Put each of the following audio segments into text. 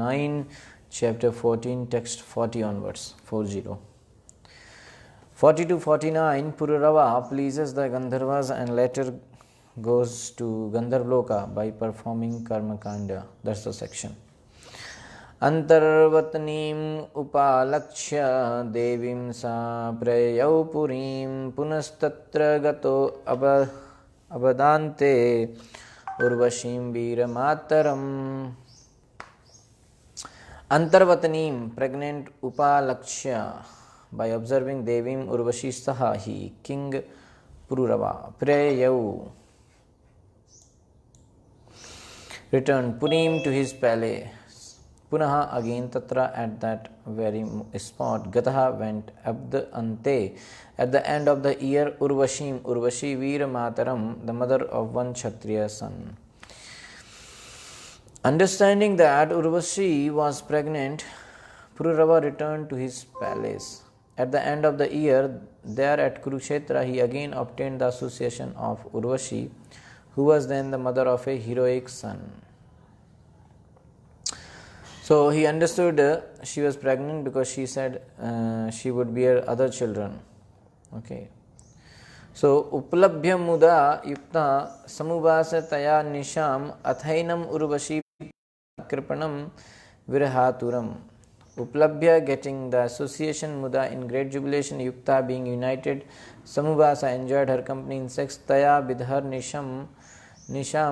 9, chapter 14, text 40 onwards. 40. 40 to 49, Pururava pleases the Gandharvas and later goes to Gandharvloka by performing Karma Kanda. That's the section. Antarvatnim upalakshya devim sa prayau purim punastatra gato abadante urvashim veeramataram. Antarvatnim, pregnant upalakshya, by observing Devim Urvashi Sahahi, King Pururava, Prayau, returned Purim to his palace. Punaha, again Tatra, at that very spot. Gataha, went Abd Ante, at the end of the year. Urvashim, Urvashi Veera Mataram, the mother of one Kshatriya son. Understanding that Urvashi was pregnant, Pururava returned to his palace. At the end of the year, there at Kurukshetra, he again obtained the association of Urvashi, who was then the mother of a heroic son. So he understood she was pregnant because she said she would bear other children. Okay. So uplabhya muda yukta samubhasa taya nisham athainam urvashi kripanam virahaturam. Uplabhya, getting the association, muda, in great jubilation, yukta, being united, samubhasa, enjoyed her company in sex, taya, with her nisham,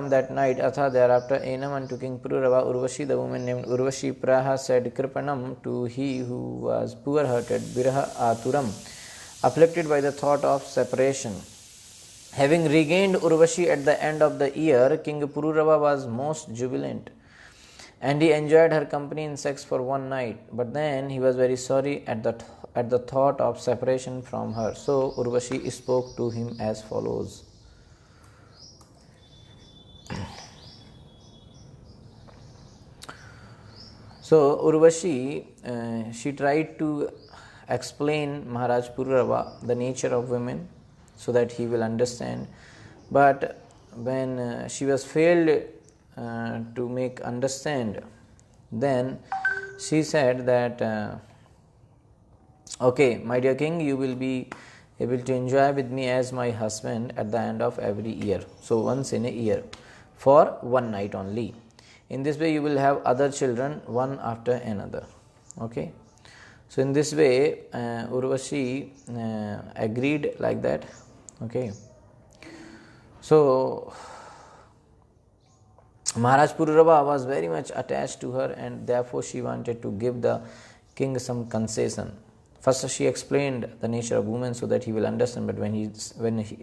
that night, atha, thereafter, enam, unto King Pururava, Urvashi, the woman named Urvashi, praha, said kripanam, to he who was poor-hearted, viraha aturam, afflicted by the thought of separation. Having regained Urvashi at the end of the year, King Pururava was most jubilant, and he enjoyed her company in sex for one night. But then he was very sorry at the thought of separation from her. So Urvashi spoke to him as follows. So Urvashi, she tried to explain Maharaj Pururava the nature of women so that he will understand. But when she was failed to make understand, then she said that okay, my dear king, you will be able to enjoy with me as my husband at the end of every year, so once in a year, for one night only. In this way you will have other children one after another. Okay, so in this way Urvashi agreed like that. Okay, so Maharaj Pururava was very much attached to her, and therefore she wanted to give the king some concession. First she explained the nature of women so that he will understand, but when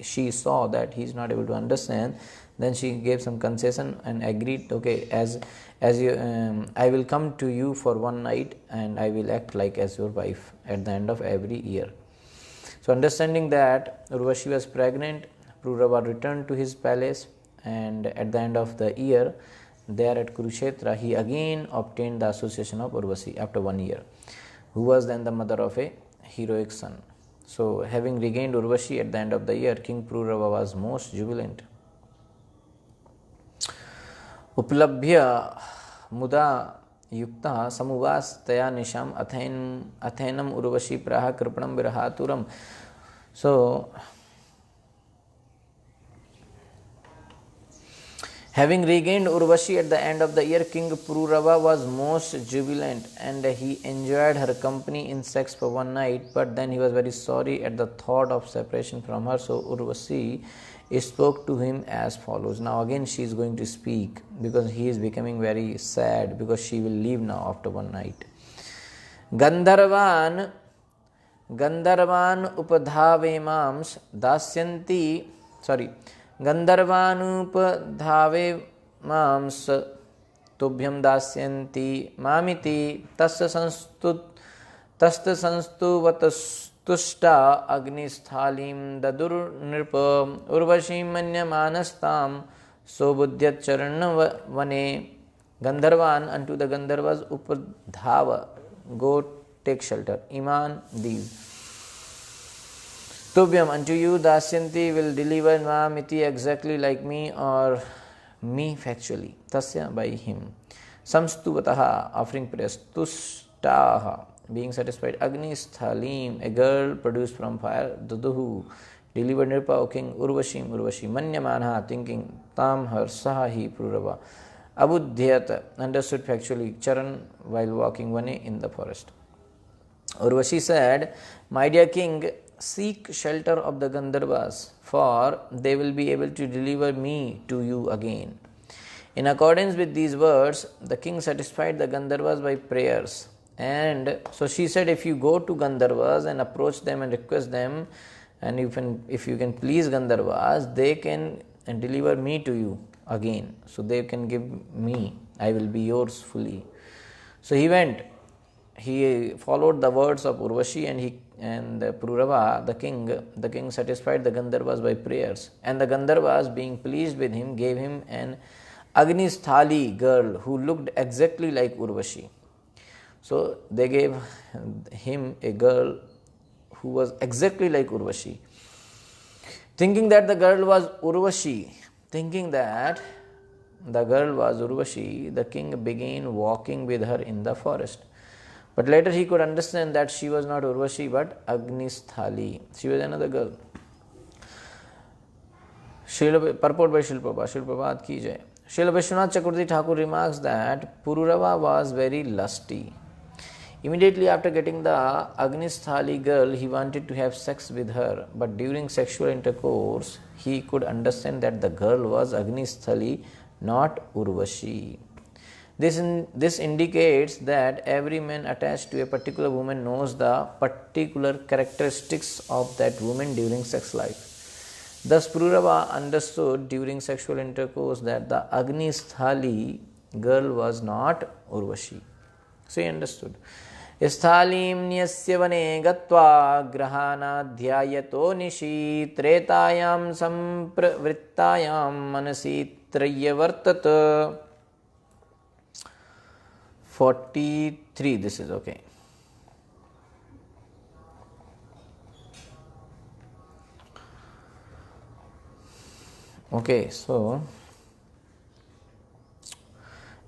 she saw that he is not able to understand, then she gave some concession and agreed, okay, as you, I will come to you for one night and I will act like as your wife at the end of every year. So understanding that Urvashi was pregnant, Pururava returned to his palace, and at the end of the year, there at Kurukshetra, he again obtained the association of Urvashi after 1 year, who was then the mother of a heroic son. So having regained Urvashi at the end of the year, King Pururava was most jubilant. Uplabhya muda yukta samuvas taya nisham athainam Urvashi praha kripanam virahaturam. So having regained Urvashi at the end of the year, King Pururava was most jubilant, and he enjoyed her company in sex for one night, but then he was very sorry at the thought of separation from her. So Urvashi spoke to him as follows. Now again she is going to speak because he is becoming very sad because she will leave now after one night. Gandharvan upadhave mams dasyanti, Gandharvanupdhave mams tubhyam dasyanti mamiti tasya sanstuvatstushta agnisthalim dadur nirpa urvashim manyamanastam sobudyat charanavane. Gandharvan, unto the Gandharvas, upadhava, go take shelter, iman, these. Tubhyam, unto you, dasyanti, will deliver, mamiti, exactly like me, or me factually, tasya, by him. Samstuvataha, offering prayers. Tushtaha, being satisfied. Agni Sthalim, a girl produced from fire. Duduhu, delivered Nirpa, O king. Urvashim, Urvashi. Manyamanha, thinking. Tam, her. Sahahi, Pururava. Abudhyat, understood factually. Charan, while walking one in the forest. Urvashi said, my dear king, seek shelter of the Gandharvas, for they will be able to deliver me to you again. In accordance with these words, the king satisfied the Gandharvas by prayers. And so she said, if you go to Gandharvas and approach them and request them, and if you can please Gandharvas, they can deliver me to you again. So they can give me, I will be yours fully. So he went. He followed the words of Urvashi and Pururava, the king satisfied the Gandharvas by prayers. And the Gandharvas, being pleased with him, gave him an Agnisthali girl who looked exactly like Urvashi. So they gave him a girl who was exactly like Urvashi. Thinking that the girl was Urvashi, the king began walking with her in the forest. But later he could understand that she was not Urvashi but Agnisthali. She was another girl. Purport by Srila Prabhupada. Srila Prabhupada ki jai. Srila Vishwanath Chakravarti Thakur remarks that Pururava was very lusty. Immediately after getting the Agnisthali girl, he wanted to have sex with her. But during sexual intercourse, he could understand that the girl was Agnisthali, not Urvashi. This indicates that every man attached to a particular woman knows the particular characteristics of that woman during sex life. Thus, Pururava understood during sexual intercourse that the Agnisthali girl was not Urvashi. So he understood. Sthalim nyasya vane gatva grahana dhyayato nishi tretayam sampravrittayam manasi trayyavartata. 43, this is okay. Okay, so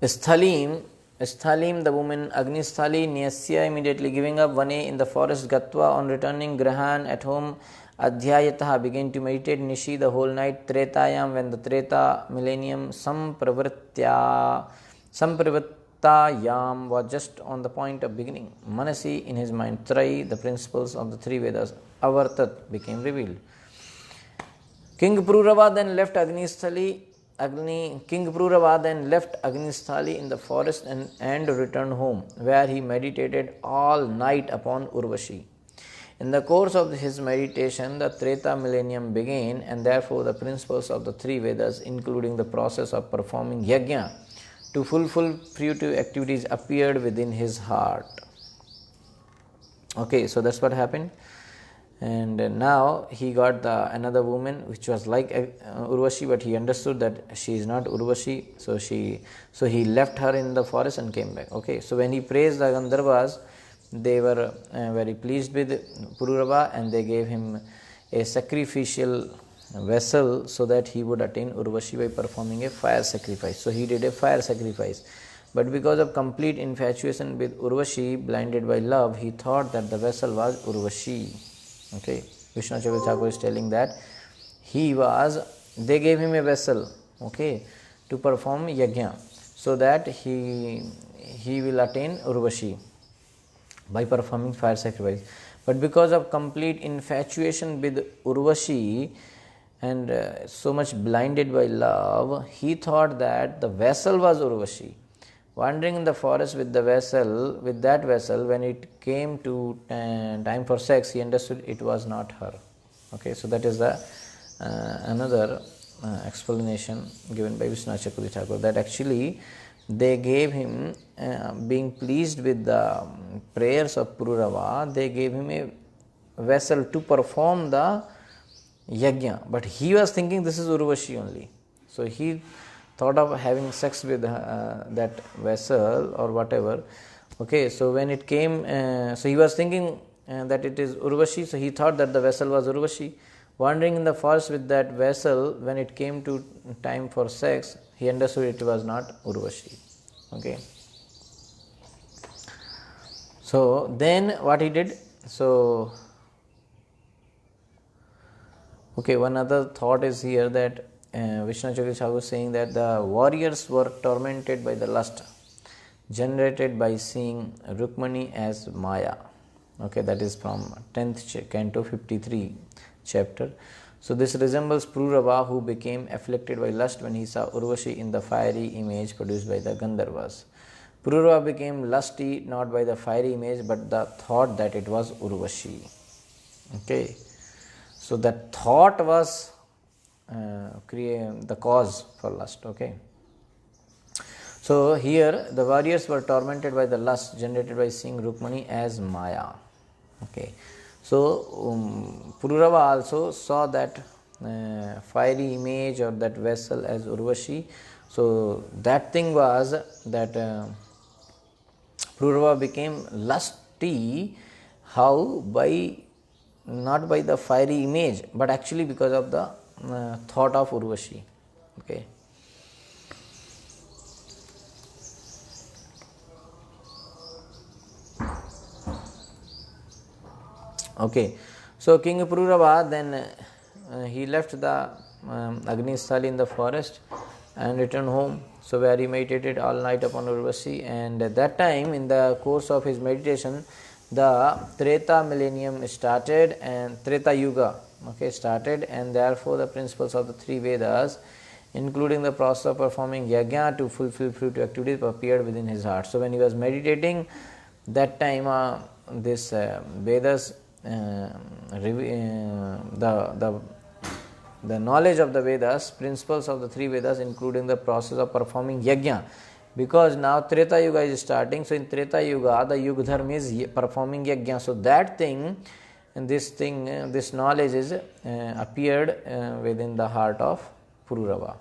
Sthalim, the woman Agnisthali, Nyasya, immediately giving up, Vane, in the forest, Gatva, on returning, Grahan, at home, Adhyayataha, began to meditate, Nishi, the whole night, Tretayam, when the Treta millennium, Sampravrittayam was just on the point of beginning. Manasi, in his mind, Trai, the principles of the three Vedas, Avartat, became revealed. King Pururava then left Agnisthali in the forest and returned home, where he meditated all night upon Urvashi. In the course of his meditation, the Treta millennium began, and therefore the principles of the three Vedas, including the process of performing yajna to fulfill fruitive activities, appeared within his heart. Okay, so that's what happened. And now he got another woman which was like Urvashi, but he understood that she is not Urvashi. So he left her in the forest and came back. Okay, so when he praised the Gandharvas, they were very pleased with Pururava, and they gave him a sacrificial vessel so that he would attain Urvashi by performing a fire sacrifice. So he did a fire sacrifice. But because of complete infatuation with Urvashi, blinded by love, he thought that the vessel was Urvashi. Okay, Vishwanath Chakravarti Thakur is telling that they gave him a vessel, okay, to perform yajna, so that he will attain Urvashi by performing fire sacrifice. But because of complete infatuation with Urvashi and so much blinded by love, he thought that the vessel was Urvashi. Wandering in the forest with that vessel, when it came to time for sex, he understood it was not her. Okay, so that is the another explanation given by Vishwanath Chakravarti Thakur, that actually they gave him, being pleased with the prayers of Pururava, they gave him a vessel to perform the yajna. But he was thinking this is Urvashi only. So he thought of having sex with that vessel or whatever. Okay, so when it came, so he was thinking that it is Urvashi, so he thought that the vessel was Urvashi. Wandering in the forest with that vessel, when it came to time for sex, he understood it was not Urvashi. Okay. So then what he did, so okay, one other thought is here that Vishnachakya Thakur is saying that the warriors were tormented by the lust generated by seeing Rukmani as Maya. Okay, that is from 10th canto 53 chapter. So this resembles Pururava, who became afflicted by lust when he saw Urvashi in the fiery image produced by the Gandharvas. Pururava became lusty not by the fiery image but the thought that it was Urvashi. Okay, so that thought was the cause for lust. Okay, so here the warriors were tormented by the lust generated by seeing Rukmani as Maya. Okay, so Pururava also saw that fiery image or that vessel as Urvashi. So that thing was that Pururava became lusty. How? By not by the fiery image, but actually because of the thought of Urvashi. Okay. Okay, so King Pururava then he left the Agnisthali in the forest and returned home. So where he meditated all night upon Urvashi, and at that time in the course of his meditation the Treta millennium started and Treta Yuga started, and therefore the principles of the three Vedas, including the process of performing yajna to fulfill fruit activities, appeared within his heart. So when he was meditating, that time this Vedas, the knowledge of the Vedas, principles of the three Vedas, including the process of performing yajna, because now Treta Yuga is starting. So in Treta Yuga the Yuga dharma is performing yajna. So that thing, and this knowledge is appeared within the heart of Pururava.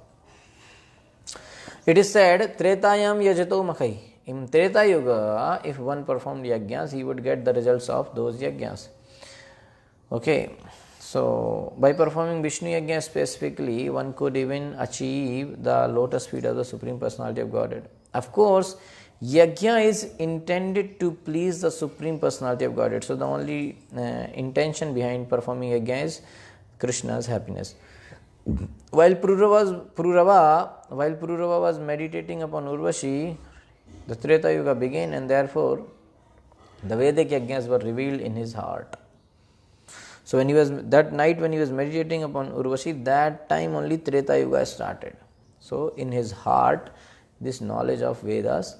It is said, Tretayam yajato makai. In Treta Yuga, if one performed yajnas, he would get the results of those yajnas. Okay, so by performing Vishnu yajna specifically, one could even achieve the lotus feet of the Supreme Personality of Godhead. Of course, yajna is intended to please the Supreme Personality of Godhead. So the only intention behind performing yajna is Krishna's happiness. While Pururava was meditating upon Urvashi, the Treta Yuga began, and therefore the Vedic yajnas were revealed in his heart. So that night when he was meditating upon Urvashi, that time only Treta Yuga started. So in his heart, this knowledge of Vedas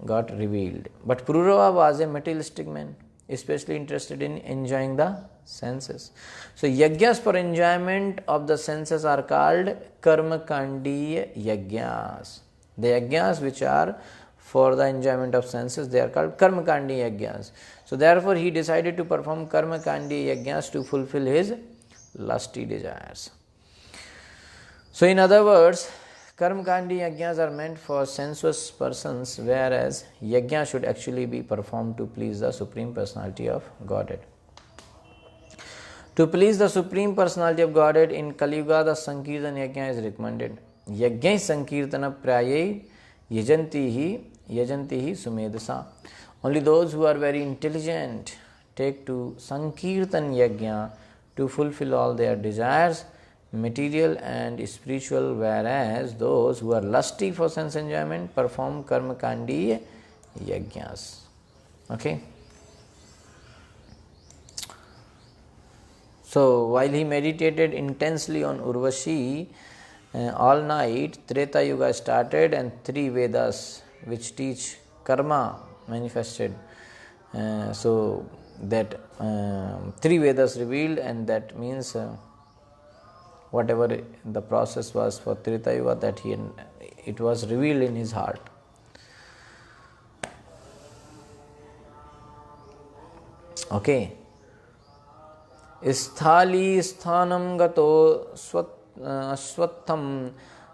got revealed. But Pururava was a materialistic man, especially interested in enjoying the senses. So yajnas for enjoyment of the senses are called karmakandiya yajnas. The yajnas which are for the enjoyment of senses, they are called karmakandiya yajnas. So therefore he decided to perform karmakandiya yajnas to fulfill his lusty desires. So in other words, karmakandiya yajnas are meant for sensuous persons, whereas yajna should actually be performed to please the Supreme Personality of Godhead. To please the Supreme Personality of Godhead in Kali Yuga, the Sankirtan yajna is recommended. Yajna sankirtana prayai yajanti hi sumedasa. Only those who are very intelligent take to Sankirtan yajna to fulfill all their desires, material and spiritual, whereas those who are lusty for sense enjoyment perform karmakandi yajnas. Okay. So while he meditated intensely on Urvashi all night, Treta Yuga started and three Vedas which teach karma manifested. So that three Vedas revealed, and that means whatever the process was for Treta Yuga, that it was revealed in his heart. Okay. Sthali sthanam gato swattham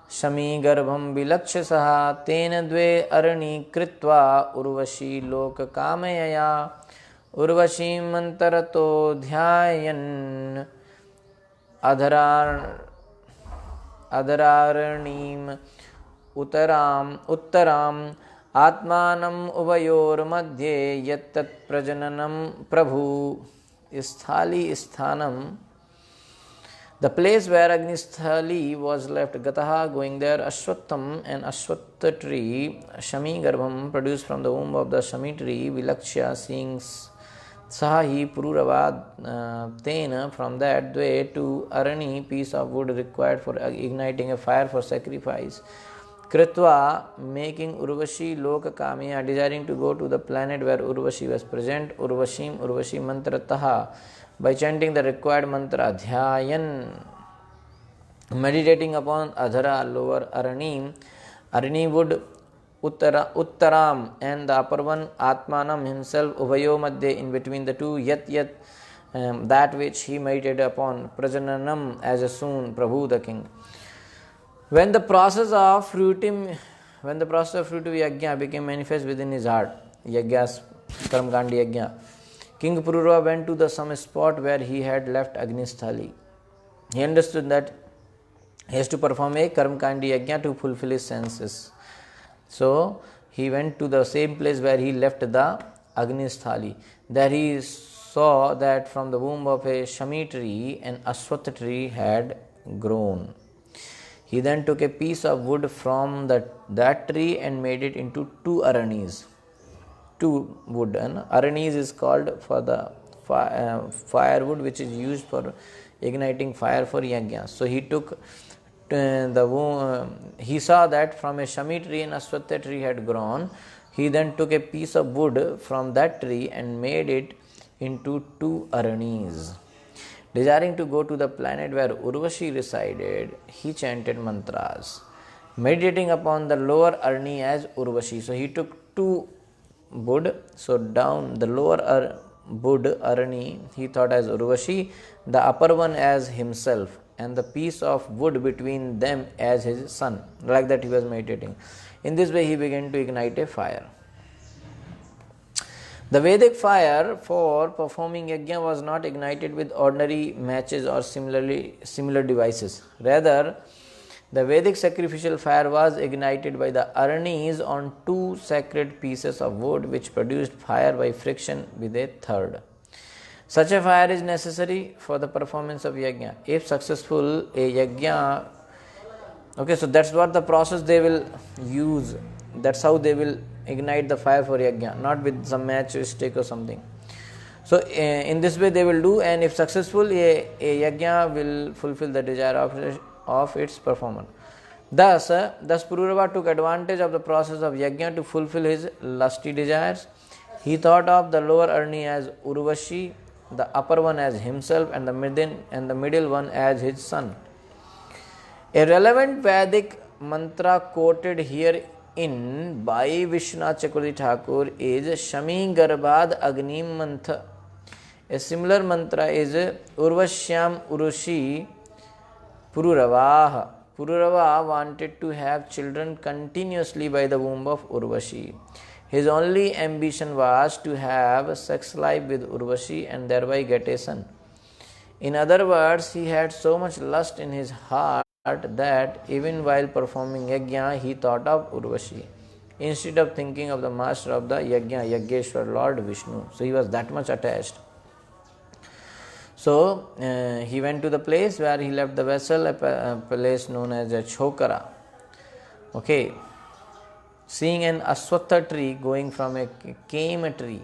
shami garbham vilakshya saha tena dve arani kritva urvashi loka kamayaya urvashi mantarato dhyayan adharanim uttaram आत्मानम् उभयोर्मध्ये यत्तत् प्रजननं प्रभु स्थली स्थानम. The place where Agnisthali was left, Gataha, going there, Ashwattham, and Ashwattha tree, Shami Garbham, produced from the womb of the Shami tree, Vilakshya, seeing Sahi Pururava Tena, from that way to Arani, piece of wood required for igniting a fire for sacrifice. Kritva, making Urvashi Loka Kamya, desiring to go to the planet where Urvashi was present, Urvashi Mantrataha, by chanting the required mantra, Dhyayan, meditating upon Adhara, lower Arani, Arani would Uttaram, and the upper one, Atmanam himself, Uvayo Madhye, in between the two, Yat, that which he meditated upon, Prajananam, as a soon, Prabhu the king. When the process of fruitive yajna became manifest within his heart, yajna's Karamkandi yajna, King Pururava went to some spot where he had left Agnisthali. He understood that he has to perform a Karamkandi yajna to fulfill his senses. So he went to the same place where he left the Agnisthali. There he saw that from the womb of a Shami tree, an Ashwatha tree had grown. He then took a piece of wood from that tree and made it into two aranis. Two wood. And aranis is called for the firewood which is used for igniting fire for yajna. So he took he saw that from a Shami tree an Ashwatha tree had grown. He then took a piece of wood from that tree and made it into two aranis. Desiring to go to the planet where Urvashi resided, he chanted mantras, meditating upon the lower Arni as Urvashi. So he took two wood, so down the lower wood Arni he thought as Urvashi, the upper one as himself, and the piece of wood between them as his son. Like that he was meditating. In this way he began to ignite a fire. The Vedic fire for performing yajna was not ignited with ordinary matches or similar devices. Rather, the Vedic sacrificial fire was ignited by the aranis on two sacred pieces of wood which produced fire by friction with a third. Such a fire is necessary for the performance of yajna. If successful, a yajna, okay, so that's what the process they will use. That's how they will ignite the fire for yajna, not with some matchstick or something. So in this way they will do, and if successful, a yajna will fulfill the desire of its performer. Thus Pururava took advantage of the process of yajna to fulfill his lusty desires. He thought of the lower Arni as Urvashi, the upper one as himself, and the middle one as his son. A relevant Vedic mantra quoted here by Vishwanath Chakravarti Thakur is Shami Garbhad Agnim Mantha. A similar mantra is Urvashyam Urushi Pururavaha. Pururava wanted to have children continuously by the womb of Urvashi. His only ambition was to have sex life with Urvashi and thereby get a son. In other words, he had so much lust in his heart that even while performing yajna, he thought of Urvashi instead of thinking of the master of the yajna, Yajneshwar, Lord Vishnu. So he was that much attached. So he went to the place where he left the vessel, a place known as a Chokara. Okay, seeing an Ashwatha tree going from a Kema tree,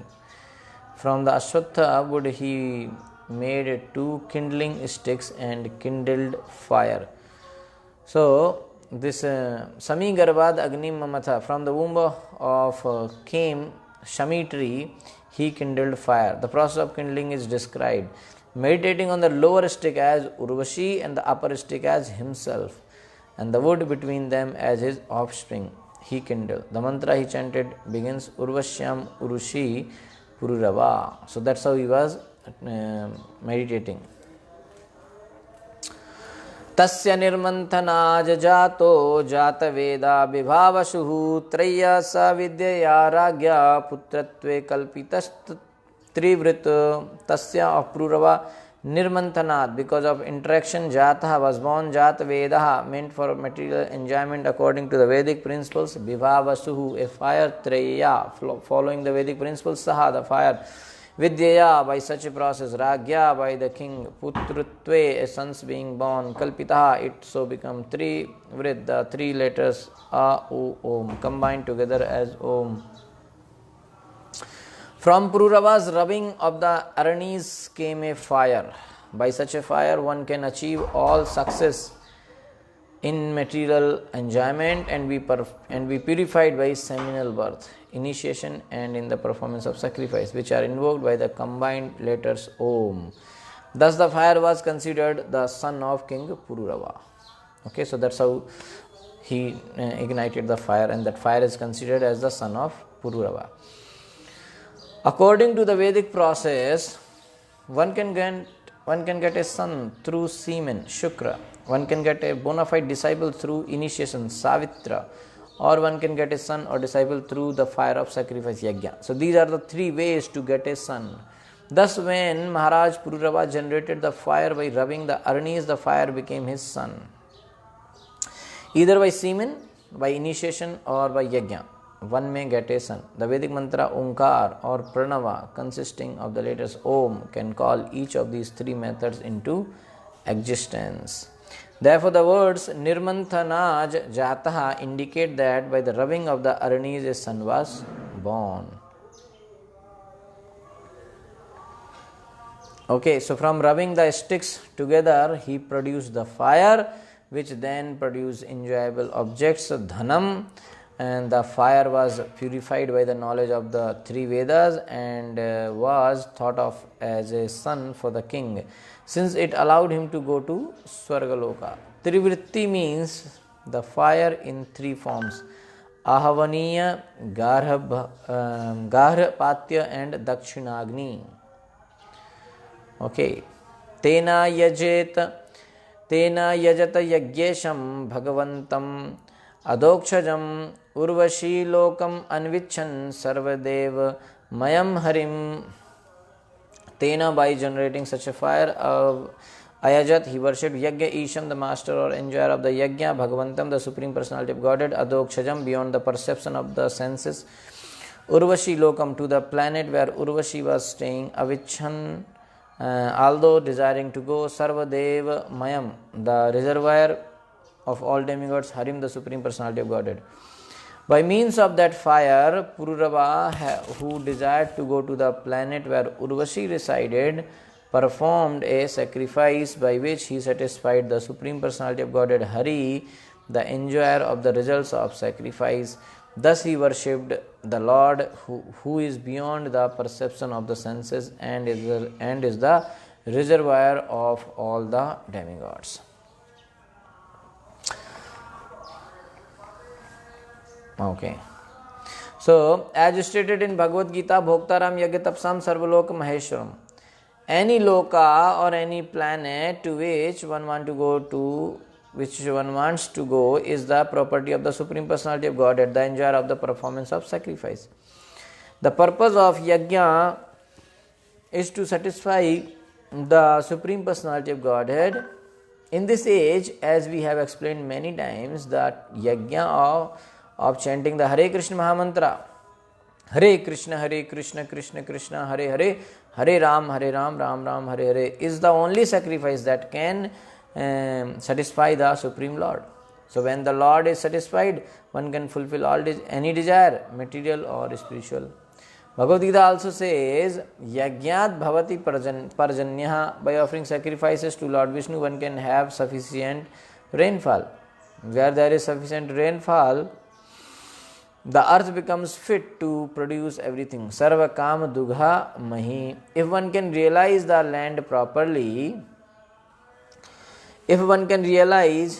from the Ashwatha wood he made two kindling sticks and kindled fire. So this Sami Garbhad Agnim Mamatha, from the womb of came Shami tree, he kindled fire. The process of kindling is described. Meditating on the lower stick as Urvashi and the upper stick as himself, and the wood between them as his offspring, he kindled. The mantra he chanted begins Urvashyam Urushi Pururava. So that's how he was meditating. Tasya nirmanthana jajato jata veda vibhavashuhu traya sa vidyaya ragya putratve kalpitas trivrit. Tasya of Pururava Nirmanthanat, because of interaction, Jataha was born. Jat Vedaha, meant for material enjoyment according to the Vedic principles. Vibhavasuhu, a fire. Treya, following the Vedic principles. Saha, the fire. Vidyaya, by such a process. Ragya, by the king. Putrutve, a son's being born. Kalpitaha, it so become three, with the three letters A, U, Om, combined together as Om. From Pururava's rubbing of the Aranis came a fire. By such a fire, one can achieve all success in material enjoyment and be purified by seminal birth, initiation, and in the performance of sacrifice, which are invoked by the combined letters Om. Thus, the fire was considered the son of King Pururava. Okay, so that's how he ignited the fire, and that fire is considered as the son of Pururava. According to the Vedic process, one can get a son through semen, Shukra. One can get a bona fide disciple through initiation, Savitra. Or one can get a son or disciple through the fire of sacrifice, Yajna. So these are the three ways to get a son. Thus, when Maharaj Pururava generated the fire by rubbing the Aranis, the fire became his son. Either by semen, by initiation, or by Yajna, one may get a son. The Vedic mantra Omkar or Pranava, consisting of the letters Om, can call each of these three methods into existence. Therefore, the words Nirmanthanaj Jataha indicate that by the rubbing of the Aranis, a son was born. Okay, so from rubbing the sticks together, he produced the fire, which then produced enjoyable objects, Dhanam, and the fire was purified by the knowledge of the three Vedas and was thought of as a son for the king, since it allowed him to go to Swargaloka. Trivritti means the fire in three forms: Ahavaniya, Garhapatya, and Dakshinagni. Okay. Tena yajata yagyesham bhagavantam adokshajam urvashi lokam anvichan sarvadev mayam harim. Tena, by generating such a fire of Ayajat, he worshipped Yagya Isham, the master or enjoyer of the Yagya, Bhagavantam, the supreme personality of Godhead, Adokshajam, beyond the perception of the senses, Urvashi Lokam, to the planet where Urvashi was staying, Avichan, although desiring to go, Sarvadev Mayam, the reservoir of all demigods, Harim, the supreme personality of Godhead. By means of that fire, Pururava, who desired to go to the planet where Urvashi resided, performed a sacrifice by which he satisfied the supreme personality of Godhead, Hari, the enjoyer of the results of sacrifice. Thus he worshipped the Lord who is beyond the perception of the senses and is the reservoir of all the demigods. Okay. So, as stated in Bhagavad Gita, Bhoktaram Yagyatapsam Sarvalok Maheshwaram. Any loka or any planet to which one wants to go is the property of the Supreme Personality of Godhead, the enjoyer of the performance of sacrifice. The purpose of yajna is to satisfy the Supreme Personality of Godhead. In this age, as we have explained many times, that yajna of chanting the Hare Krishna Mahamantra, Hare Krishna Krishna Krishna Hare Hare, Hare Ram Ram Ram Hare Hare, is the only sacrifice that can satisfy the Supreme Lord. So when the Lord is satisfied, one can fulfill any desire, material or spiritual. Bhagavad Gita also says, Yagyat bhavati parjanyaha. By offering sacrifices to Lord Vishnu, one can have sufficient rainfall. Where there is sufficient rainfall, the earth becomes fit to produce everything. Sarva kam dugha mahi. If one can realize the land properly, if one can utilize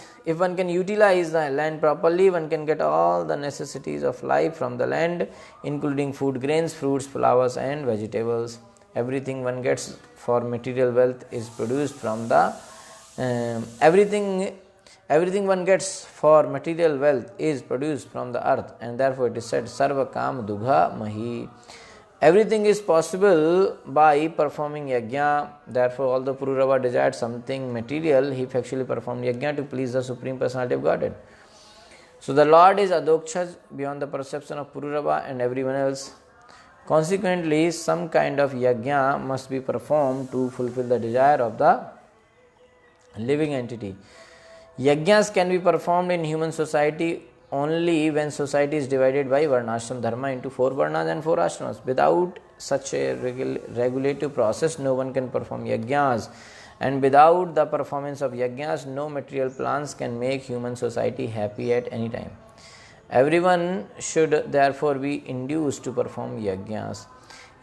the land properly, one can get all the necessities of life from the land, including food, grains, fruits, flowers and vegetables. Everything one gets for material wealth is produced from the everything one gets for material wealth is produced from the earth, and therefore it is said Sarva Kam Dugha Mahi. Everything is possible by performing yajna. Therefore, although Pururava desired something material, he effectually performed yajna to please the Supreme Personality of Godhead. So the Lord is Adokshaj, beyond the perception of Pururava and everyone else. Consequently, some kind of yajna must be performed to fulfill the desire of the living entity. Yajnas can be performed in human society only when society is divided by varnashram dharma into 4 varnas and 4 ashramas. Without such a regulative process, no one can perform yajnas. And without the performance of yajnas, no material plans can make human society happy at any time. Everyone should therefore be induced to perform yajnas.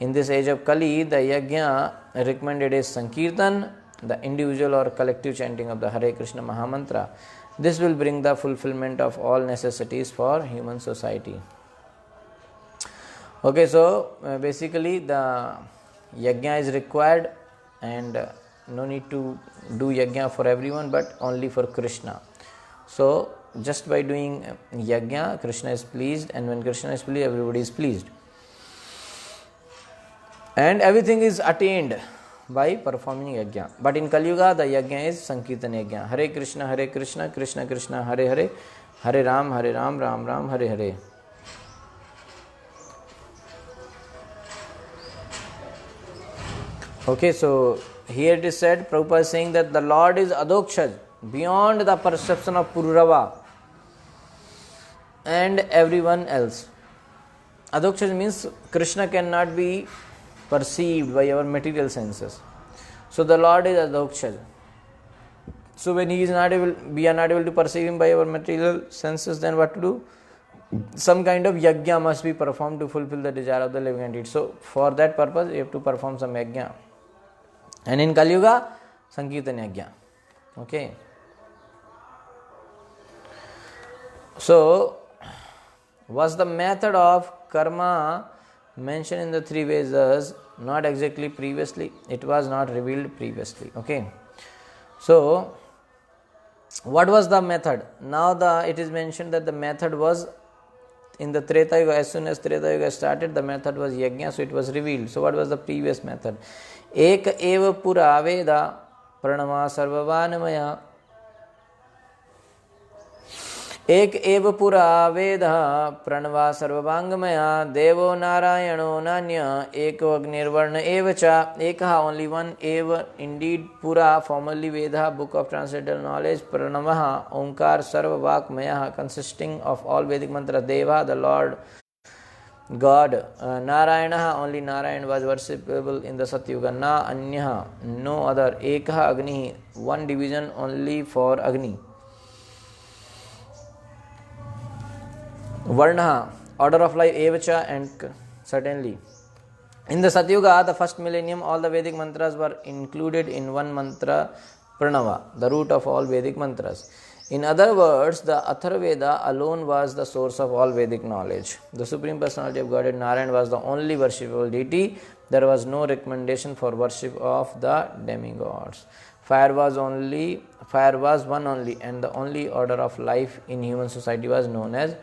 In this age of Kali, the yajna recommended is Sankirtan, the individual or collective chanting of the Hare Krishna Mahamantra. This will bring the fulfillment of all necessities for human society. Okay, so basically the yajna is required, and no need to do yajna for everyone but only for Krishna. So just by doing yajna, Krishna is pleased, and when Krishna is pleased, everybody is pleased. And everything is attained by performing yajna. But in Kali Yuga, the yajna is Sankirtan yajna. Hare Krishna, Krishna Krishna, Hare Hare, Hare Ram, Ram Ram, Hare Hare. Okay, so here it is said, Prabhupada is saying that the Lord is Adokshaj, beyond the perception of Pururava and everyone else. Adokshaj means Krishna cannot be perceived by our material senses. So the Lord is Adokshaj. So when we are not able to perceive him by our material senses, then what to do? Some kind of yajna must be performed to fulfill the desire of the living entity. So for that purpose, you have to perform some yajna. And in Kali Yuga, Sankirtan yajna. Okay. So, was the method of karma mentioned in the 3 Vedas not exactly previously? It was not revealed previously. Okay. So, what was the method? Now it is mentioned that the method was in the Treta Yuga. As soon as Treta Yuga started, the method was yajna, so it was revealed. So what was the previous method? Ek eva pura veda pranama sarvavanamaya. Ek eva pura veda pranava sarvavangamaya devo narayano nanya eko agnirvarna evacha. Ekaha, only one, eva, indeed, pura, formerly Veda, book of transcendental knowledge, pranavaha, omkar, sarvavakmaya, consisting of all Vedic mantras, deva, the Lord God, Narayana, only Narayan was worshipable in the Satyuga, na anyaha, no other, ekaha agni, one division only for Agni. Varna, order of life, evacha, and certainly. In the Satyuga, the first millennium, all the Vedic mantras were included in one mantra, Pranava, the root of all Vedic mantras. In other words, the Atharvaveda alone was the source of all Vedic knowledge. The Supreme Personality of Godhead, Narayan, was the only worshipable deity. There was no recommendation for worship of the demigods. Fire was one only, and the only order of life in human society was known as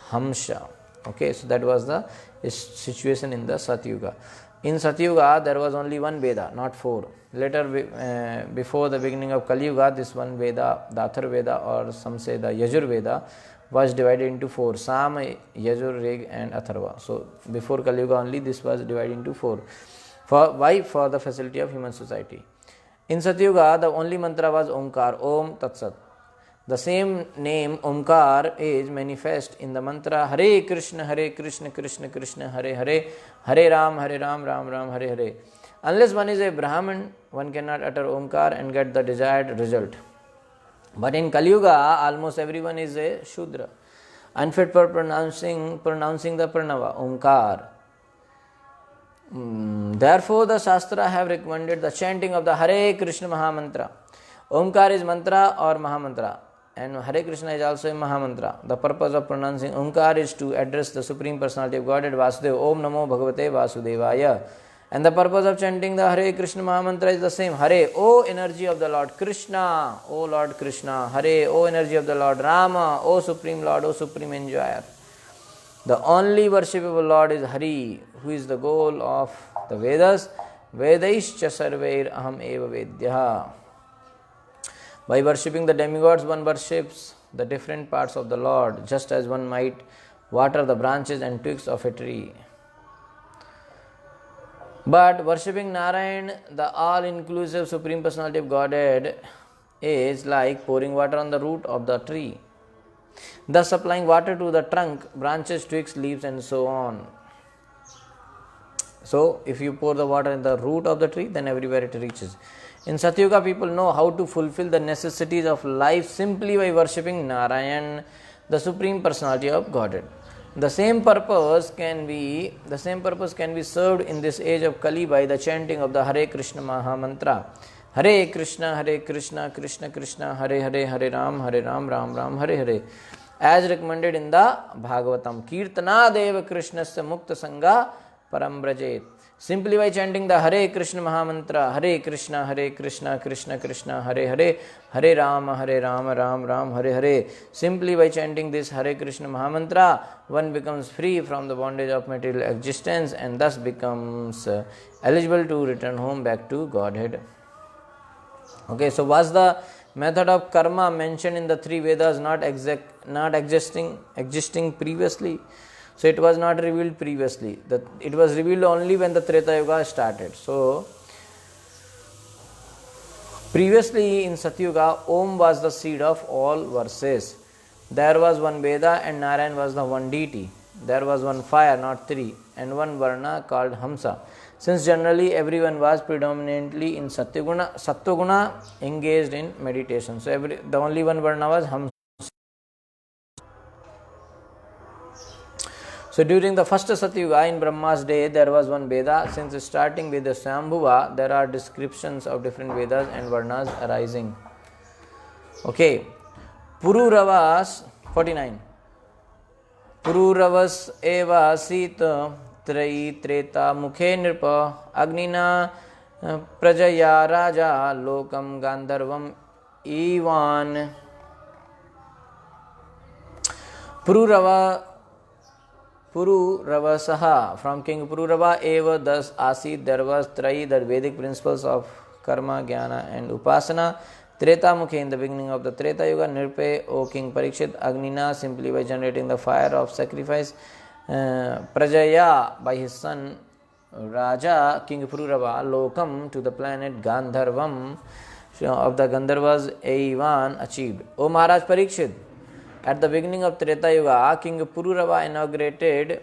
Hamsha. Okay, so that was the situation in the Satyuga. In Satyuga, there was only one Veda, not 4. Later, before the beginning of Kali Yuga, this one Veda, the Atharvaveda, or some say the Yajurveda, was divided into 4. Sam, Yajur, Rig, and Atharva. So before Kali Yuga only, this was divided into 4. Why? For the facility of human society. In Satyuga, the only mantra was Omkar, Om Tat Sat. The same name Omkar is manifest in the mantra Hare Krishna, Krishna Krishna, Hare Hare, Hare Ram, Ram Ram, Hare Hare. Unless one is a Brahmin, one cannot utter Omkar and get the desired result. But in Kali Yuga, almost everyone is a Shudra, unfit for pronouncing the Pranava, Omkar. Therefore, the Shastra have recommended the chanting of the Hare Krishna Mahamantra. Omkar is mantra or Mahamantra, and Hare Krishna is also a Mahamantra. The purpose of pronouncing Omkar is to address the Supreme Personality of Godhead, Vasudeva, Om Namo Bhagavate Vasudevaya. And the purpose of chanting the Hare Krishna Mahamantra is the same. Hare, O energy of the Lord Krishna, O Lord Krishna. Hare, O energy of the Lord Rama, O Supreme Lord, O Supreme Enjoyer. The only worshipable Lord is Hari, who is the goal of the Vedas. Vedaischa sarvair aham eva vedya. By worshipping the demigods, one worships the different parts of the Lord, just as one might water the branches and twigs of a tree. But worshipping Narayan, the all-inclusive Supreme Personality of Godhead, is like pouring water on the root of the tree, thus supplying water to the trunk, branches, twigs, leaves, and so on. So, if you pour the water in the root of the tree, then everywhere it reaches. In Satyuga, people know how to fulfill the necessities of life simply by worshipping Narayan, the Supreme Personality of Godhead. The same purpose can be served in this age of Kali by the chanting of the Hare Krishna Maha Mantra. Hare Krishna, Krishna Krishna, Hare Hare, Hare Ram, Ram Ram, Hare Hare. As recommended in the Bhagavatam. Kirtana Deva Krishnasya Mukta Sangha Param Brajet. Simply by chanting the Hare Krishna Maha Mantra, Hare Krishna, Krishna Krishna, Hare Hare, Hare Ram, Ram Ram, Hare Hare. Simply by chanting this Hare Krishna Maha Mantra, one becomes free from the bondage of material existence and thus becomes eligible to return home back to Godhead. Okay, so was the method of karma mentioned in the three Vedas not existing previously? So it was not revealed previously. It was revealed only when the Treta Yuga started. So previously in Satyuga, Om was the seed of all verses. There was one Veda and Narayan was the one deity. There was one fire, not three, and one Varna called Hamsa. Since generally everyone was predominantly in Sattva-guna engaged in meditation. So the only one Varna was Hamsa. So during the first Satyuga in Brahma's day, there was one Veda. Since starting with the Swambhuva, there are descriptions of different Vedas and Varnas arising. Okay. Pururavas 49. Pururavas eva sita trayi treta mukhe nirpa agnina prajaya raja lokam gandharvam ivan. Pururavasaha, from King Pururava eva, thus Asit, there was Trayi, the Vedic principles of Karma, Jnana and Upasana. Treta Mukhe, in the beginning of the Treta Yuga, Nirpe, O King Parikshit, Agnina, simply by generating the fire of sacrifice, Prajaya, by his son Raja, King Pururava, Lokam, to the planet Gandharvam, of the Gandharvas, Evan, achieved. O Maharaj Parikshit, at the beginning of Treta Yuga, King Pururava inaugurated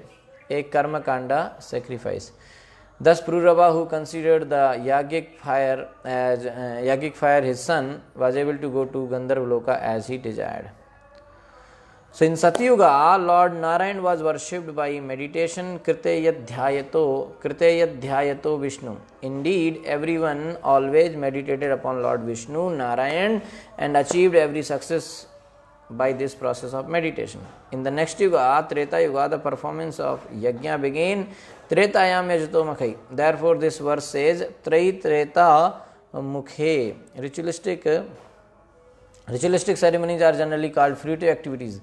a Karma Kanda sacrifice. Thus Pururava, who considered the Yagic fire his son, was able to go to Gandharva Loka as he desired. So in Satyuga, Lord Narayan was worshipped by meditation, Krite Yadhyayato Vishnu. Indeed, everyone always meditated upon Lord Vishnu, Narayan, and achieved every success by this process of meditation. In the next Yuga, Treta Yuga, the performance of Yajna began. Tretayam Yajto Makhai. Therefore, this verse says, Treta Mukhe. Ritualistic ceremonies are generally called fruitive activities.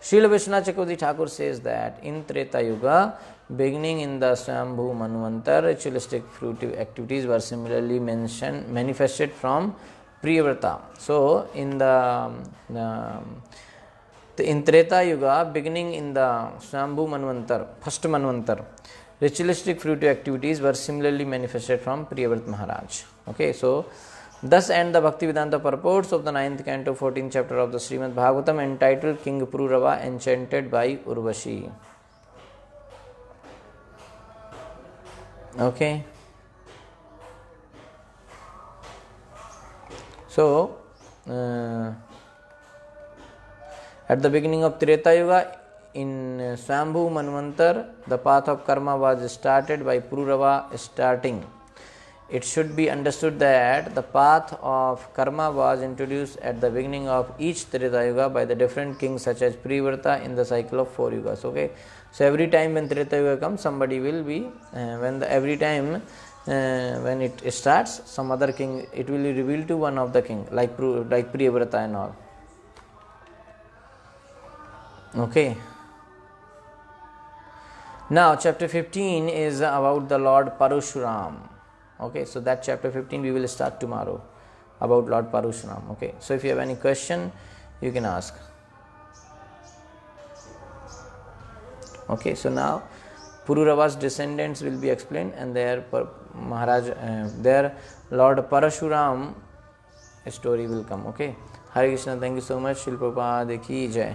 Srila Vishwanath Chakravarti Thakur says that in Treta Yuga, beginning in the Swambhu Manvantar, ritualistic fruitive activities were similarly manifested from Priyavrata. So, in Treta Yuga, beginning in the Swambhu Manvantar, first Manvantar, ritualistic fruitive activities were similarly manifested from Priyavrata Maharaj. Okay, so thus end the Bhaktivedanta purports of the 9th canto, 14th chapter of the Srimad Bhagavatam, entitled King Pururava Enchanted by Urvashi. Okay. So, at the beginning of Treta Yuga, in Swambhu Manvantar, the path of karma was started by Pururava starting. It should be understood that the path of karma was introduced at the beginning of each Treta Yuga by the different kings such as Priyavrata in the cycle of 4 yugas. Okay, so every time when Treta Yuga comes, somebody will be when it starts, some other king, it will be revealed to one of the king, like Priyavrata and all. Okay. Now, chapter 15 is about the Lord Parashuram. Okay, so that chapter 15 we will start tomorrow about Lord Parashuram. Okay, so if you have any question, you can ask. Okay, so now Pururava's descendants will be explained, and their their Lord Parashuram story will come. Okay, Hare Krishna. Thank you so much. Shri Prabhupada ki jai.